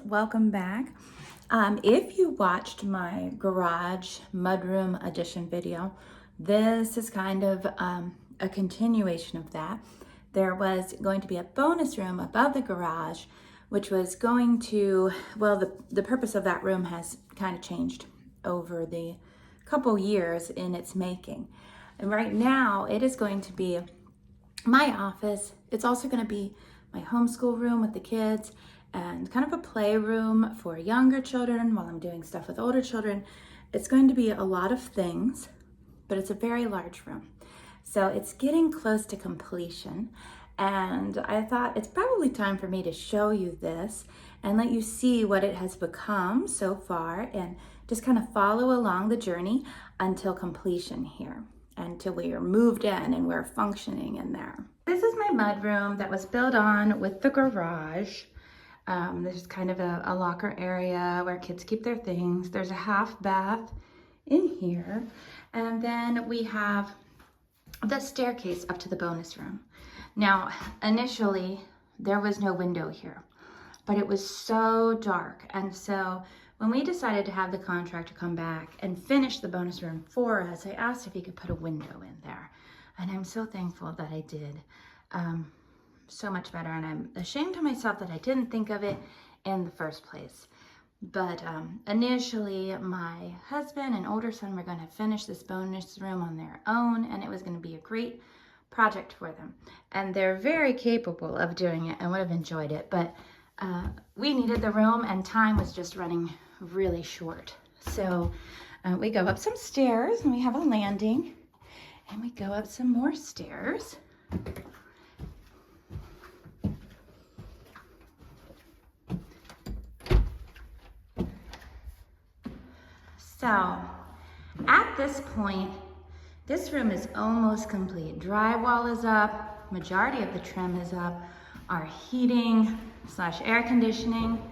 welcome back. If you watched my garage mudroom edition video, this is kind of a continuation of that. There was going to be a bonus room above the garage, which was going to, well, the purpose of that room has kind of changed over the couple years in its making. And right now it is going to be my office. It's also going to be my homeschool room with the kids and kind of a playroom for younger children while I'm doing stuff with older children. It's going to be a lot of things, but it's a very large room. So it's getting close to completion. And I thought it's probably time for me to show you this and let you see what it has become so far and just kind of follow along the journey until completion here, until we are moved in and we're functioning in there. This is my mudroom that was built on with the garage. There's kind of a locker area where kids keep their things. There's a half bath in here. And then we have the staircase up to the bonus room. Now, initially, there was no window here, but it was so dark. And so when we decided to have the contractor come back and finish the bonus room for us, I asked if he could put a window in there. And I'm so thankful that I did. So much better, and I'm ashamed of myself that I didn't think of it in the first place. But initially, my husband and older son were going to finish this bonus room on their own, and it was going to be a great project for them. And they're very capable of doing it and would have enjoyed it, but we needed the room, and time was just running really short. So we go up some stairs, and we have a landing, and we go up some more stairs. So at this point, this room is almost complete. Drywall is up, majority of the trim is up. Our heating / air conditioning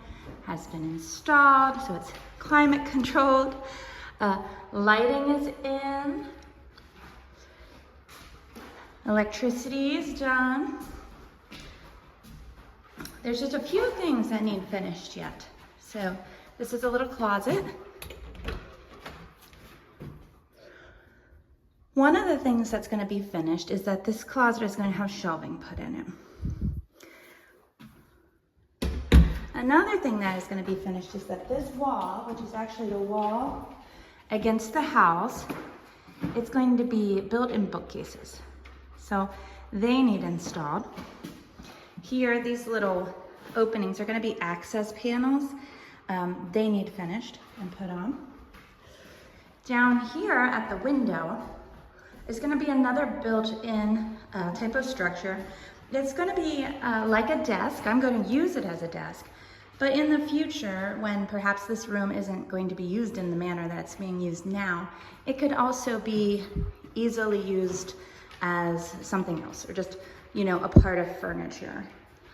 has been installed, so it's climate controlled. Lighting is in. Electricity is done. There's just a few things that need finished yet. So this is a little closet. One of the things that's going to be finished is that this closet is going to have shelving put in it. Another thing that is going to be finished is that this wall, which is actually the wall against the house, it's going to be built in bookcases. So they need installed. Here, these little openings are going to be access panels. They need finished and put on. Down here at the window is going to be another built-in type of structure. It's going to be like a desk. I'm going to use it as a desk. But in the future, when perhaps this room isn't going to be used in the manner that it's being used now, it could also be easily used as something else, or just, a part of furniture.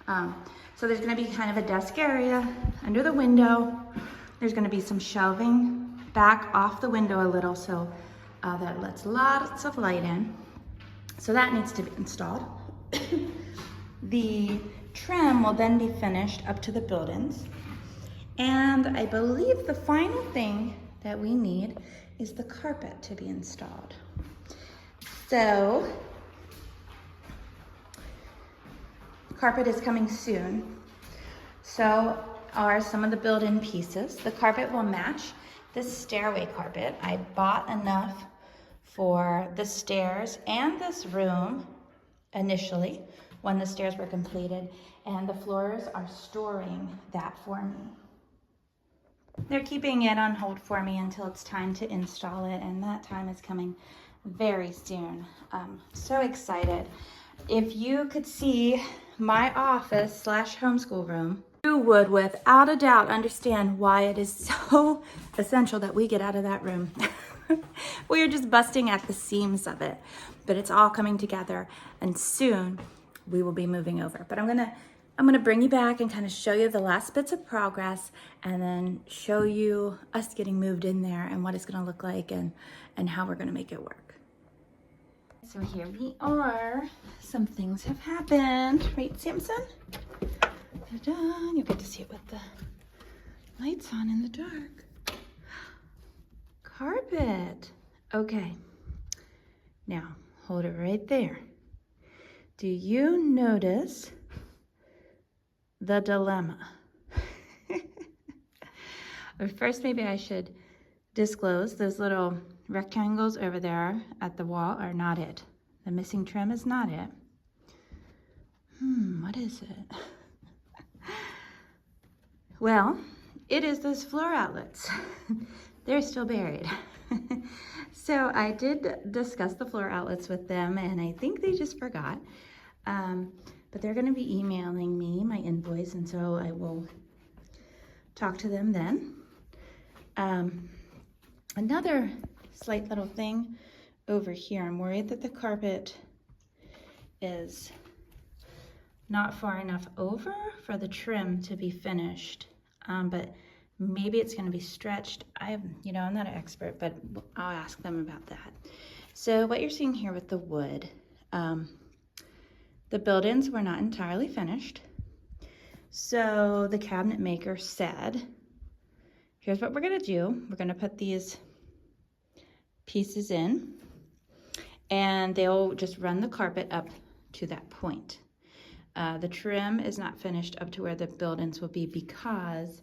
So there's going to be kind of a desk area under the window. There's going to be some shelving back off the window a little, so that lets lots of light in. So that needs to be installed. The trim will then be finished up to the buildings. And I believe the final thing that we need is the carpet to be installed. So, carpet is coming soon. So are some of the built-in pieces. The carpet will match this stairway carpet. I bought enough for the stairs and this room initially when the stairs were completed, and the floors are storing that for me. They're keeping it on hold for me until it's time to install it, and that time is coming very soon. So excited. If you could see my office / homeschool room, you would without a doubt understand why it is so essential that we get out of that room. We are just busting at the seams of it, but it's all coming together, and soon we will be moving over. But I'm gonna bring you back and kind of show you the last bits of progress, and then show you us getting moved in there and what it's gonna look like and how we're gonna make it work. So here we are. Some things have happened, right, Samson? Ta-da! You'll get to see it with the Lights on in the dark. Carpet. Okay. Now, hold it right there. Do you notice the dilemma? Or first, maybe I should disclose those little rectangles over there at the wall are not it. The missing trim is not it. What is it? Well, it is those floor outlets. They're still buried. So I did discuss the floor outlets with them, and I think they just forgot. But they're going to be emailing me my invoice, and so I will talk to them then. Another slight little thing over here, I'm worried that the carpet is not far enough over for the trim to be finished, but maybe it's going to be stretched. I'm not an expert, but I'll ask them about that. So what you're seeing here with the wood, the build-ins were not entirely finished. So the cabinet maker said, here's what we're going to do. We're going to put these pieces in, and they'll just run the carpet up to that point. The trim is not finished up to where the build-ins will be because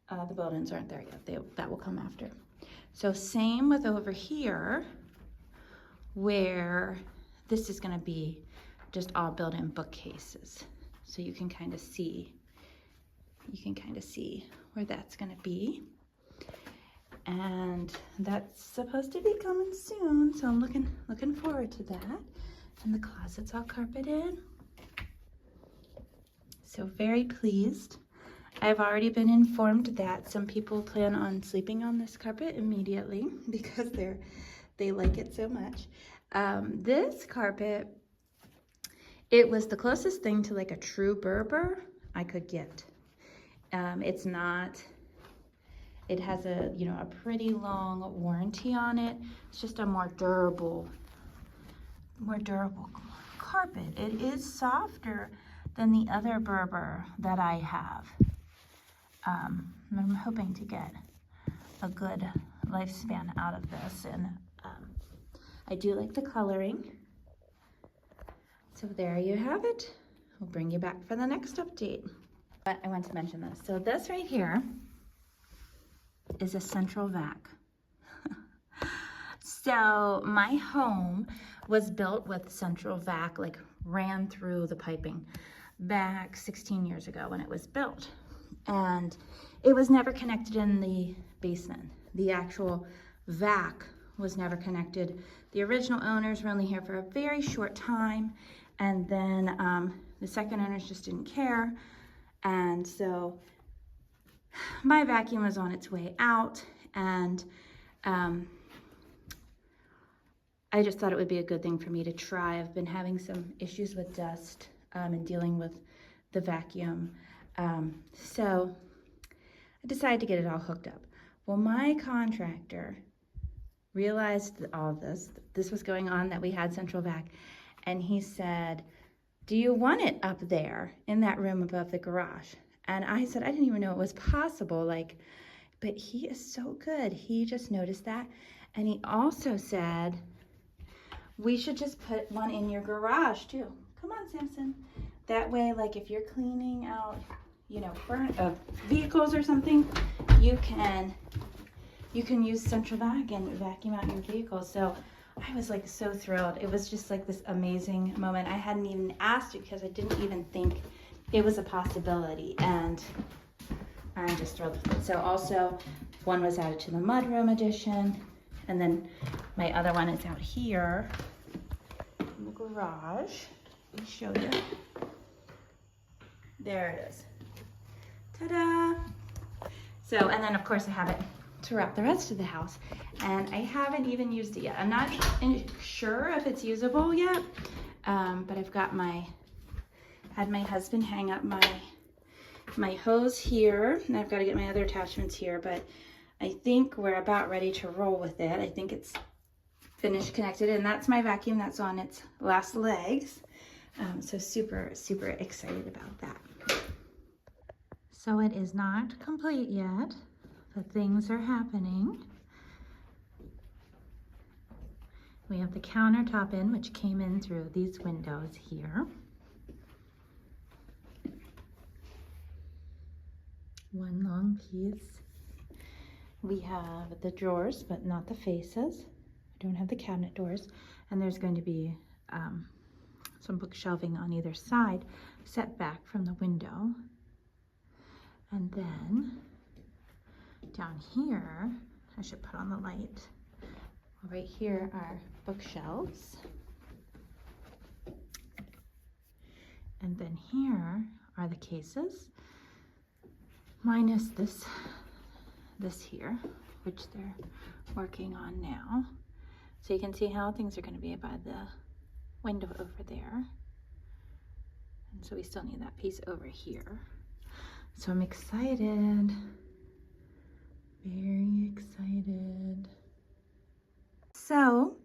the build-ins aren't there yet. That will come after. So same with over here, where this is going to be just all built-in bookcases. So you can kind of see, where that's going to be. And that's supposed to be coming soon, so I'm looking forward to that. And the closet's all carpeted. So very pleased. I've already been informed that some people plan on sleeping on this carpet immediately because they like it so much. This carpet, it was the closest thing to like a true Berber I could get. It's not, it has a pretty long warranty on it. It's just a more durable carpet. It is softer than the other Berber that I have. I'm hoping to get a good lifespan out of this, and I do like the coloring. So there you have it. We'll bring you back for the next update. But I want to mention this. So this right here is a central vac. So my home was built with central vac, like ran through the piping back 16 years ago when it was built. And it was never connected in the basement. The actual vac was never connected. The original owners were only here for a very short time, and then the second owners just didn't care. And so my vacuum was on its way out, and I just thought it would be a good thing for me to try. I've been having some issues with dust and dealing with the vacuum. So I decided to get it all hooked up. Well, my contractor realized that all of this was going on, that we had central vac, and he said, do you want it up there in that room above the garage? And I said, I didn't even know it was possible. But he is so good. He just noticed that. And he also said, we should just put one in your garage too. Come on, Samson. That way, if you're cleaning out, vehicles or something, you can use central vac and vacuum out your vehicle. So I was so thrilled. It was just this amazing moment. I hadn't even asked it because I didn't even think it was a possibility, and I'm just thrilled with it. So also, one was added to the mudroom edition, and then my other one is out here in the garage. Let me show you. There it is. Ta-da! So, and then of course I have it to wrap the rest of the house, and I haven't even used it yet. I'm not sure if it's usable yet, but I've got had my husband hang up my hose here, and I've got to get my other attachments here, but I think we're about ready to roll with it. I think it's finished connected, and that's my vacuum that's on its last legs. So super, super excited about that. So it is not complete yet, but things are happening. We have the countertop in, which came in through these windows here. One long piece. We have the drawers, but not the faces. We don't have the cabinet doors. And there's going to be some bookshelving on either side, set back from the window. And then down here, I should put on the light. Right here are bookshelves. And then here are the cases, minus this here, which they're working on now. So you can see how things are going to be by the window over there. And so we still need that piece over here. So I'm excited, very excited. So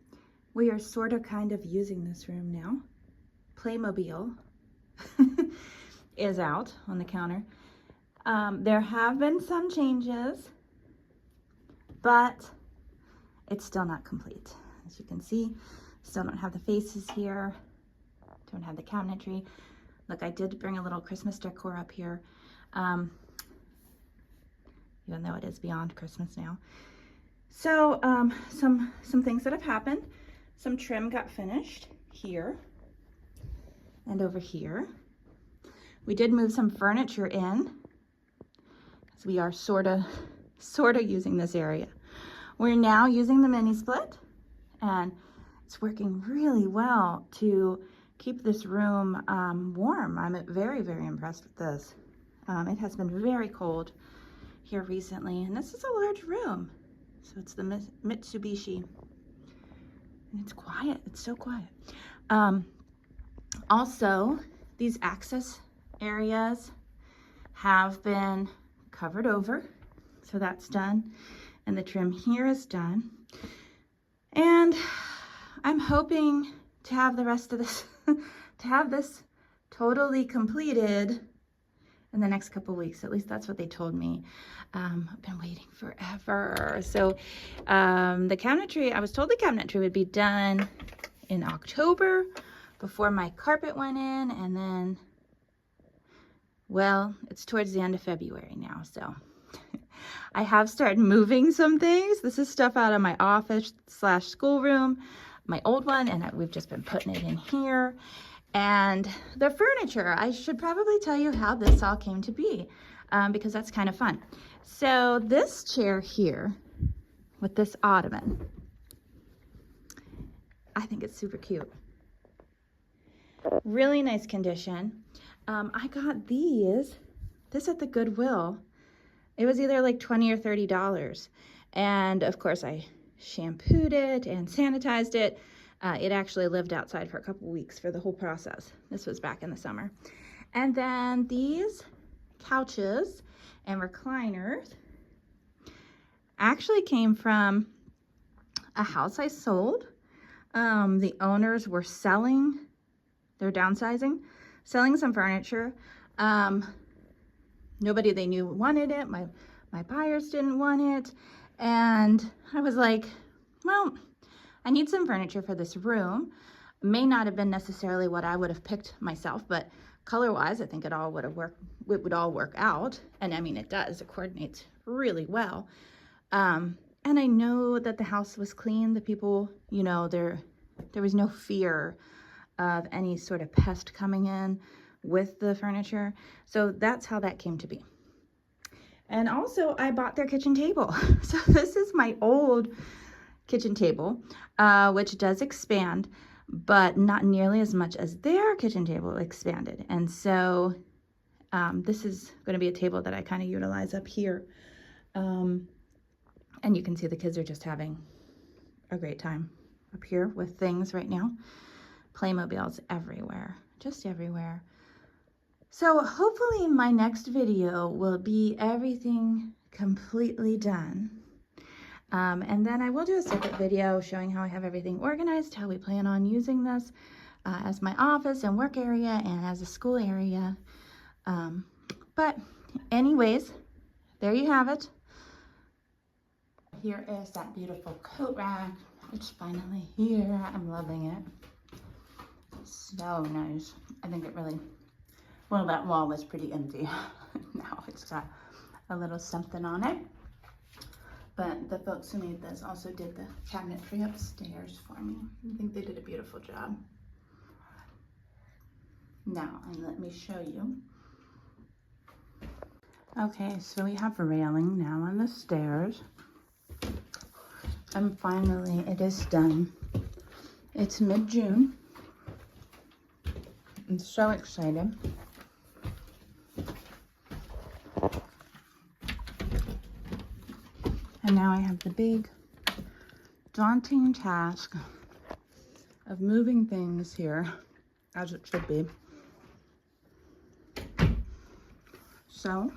we are sort of kind of using this room now. Playmobil is out on the counter. There have been some changes, but it's still not complete. As you can see, still don't have the faces here, don't have the cabinetry. Look, I did bring a little Christmas decor up here, even though it is beyond Christmas now. So some things that have happened. Some trim got finished here and over here. We did move some furniture in, because we are sort of using this area. We're now using the mini split, and it's working really well to keep this room warm. I'm very, very impressed with this. It has been very cold here recently, and this is a large room. So it's the Mitsubishi, and it's quiet. It's so quiet. Also, these access areas have been covered over, so that's done, and the trim here is done. And I'm hoping to have the rest of this, to have this totally completed in the next couple weeks. At least that's what they told me. I've been waiting forever. So the cabinetry, I was told the cabinetry would be done in October before my carpet went in, and then, well, it's towards the end of February now, so I have started moving some things. This is stuff out of my office / schoolroom, my old one, and we've just been putting it in here. And the furniture, I should probably tell you how this all came to be, because that's kind of fun. So this chair here with this ottoman, I think it's super cute. Really nice condition. I got this at the Goodwill. It was either like $20 or $30. And of course I shampooed it and sanitized it. It actually lived outside for a couple weeks for the whole process. This was back in the summer. And then these couches and recliners actually came from a house I sold. The owners were selling, they're downsizing, selling some furniture. Nobody they knew wanted it. My buyers didn't want it. And I was like, well, I need some furniture for this room. May not have been necessarily what I would have picked myself, but color-wise, I think it all would have worked. It would all work out. And I mean, it does. It coordinates really well. And I know that the house was clean. The people, you know, there was no fear of any sort of pest coming in with the furniture. So that's how that came to be. And also, I bought their kitchen table. So this is my old kitchen table, which does expand, but not nearly as much as their kitchen table expanded. And so this is going to be a table that I kind of utilize up here. And you can see the kids are just having a great time up here with things right now. Playmobiles everywhere, just everywhere. So hopefully my next video will be everything completely done. And then I will do a separate video showing how I have everything organized, how we plan on using this as my office and work area and as a school area. But anyways, there you have it. Here is that beautiful coat rack. It's finally here. I'm loving it. So nice. I think it really, well, that wall was pretty empty. Now it's got a little something on it. But the folks who made this also did the cabinetry upstairs for me. I think they did a beautiful job. Now, and let me show you. Okay, so we have a railing now on the stairs. And finally, it is done. It's mid-June. I'm so excited. And now I have the big, daunting task of moving things here, as it should be. So,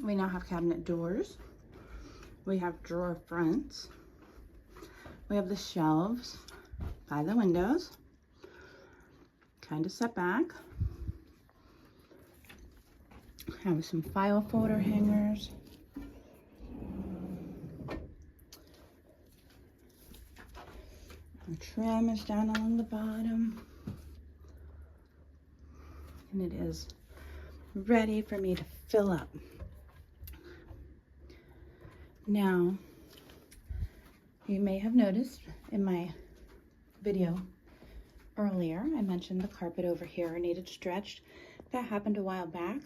we now have cabinet doors. We have drawer fronts. We have the shelves by the windows, kind of set back. Have some file folder hangers. The trim is down along the bottom. And it is ready for me to fill up. Now, you may have noticed in my video earlier, I mentioned the carpet over here needed stretched. That happened a while back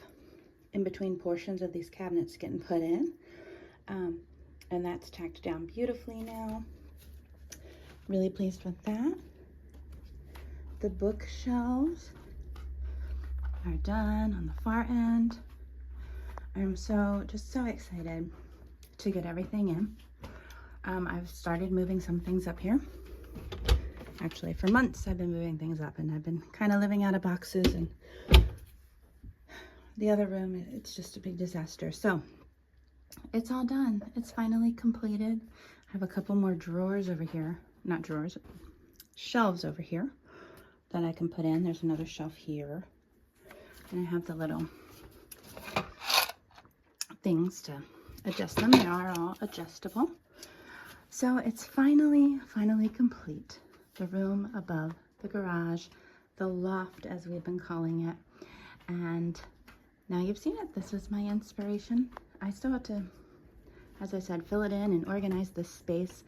in between portions of these cabinets getting put in. And that's tacked down beautifully now. Really pleased with that. The bookshelves are done on the far end. I'm just so excited to get everything in. I've started moving some things up here. Actually, for months I've been moving things up, and I've been kind of living out of boxes, and the other room, it's just a big disaster. So it's all done. It's finally completed. I have a couple more drawers over here. Not drawers, shelves over here that I can put in. There's another shelf here. And I have the little things to adjust them. They are all adjustable. So it's finally complete. The room above the garage, the loft as we've been calling it. And now you've seen it. This was my inspiration. I still have to, as I said, fill it in and organize this space.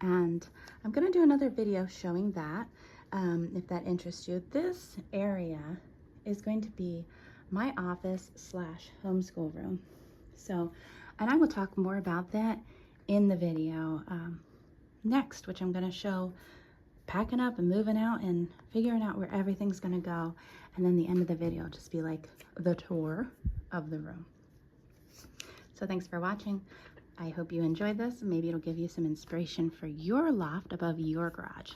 And I'm going to do another video showing that, if that interests you. This area is going to be my office / homeschool room. So, and I will talk more about that in the video next, which I'm going to show packing up and moving out and figuring out where everything's going to go. And then the end of the video will just be like the tour of the room. So thanks for watching. I hope you enjoyed this. Maybe it'll give you some inspiration for your loft above your garage.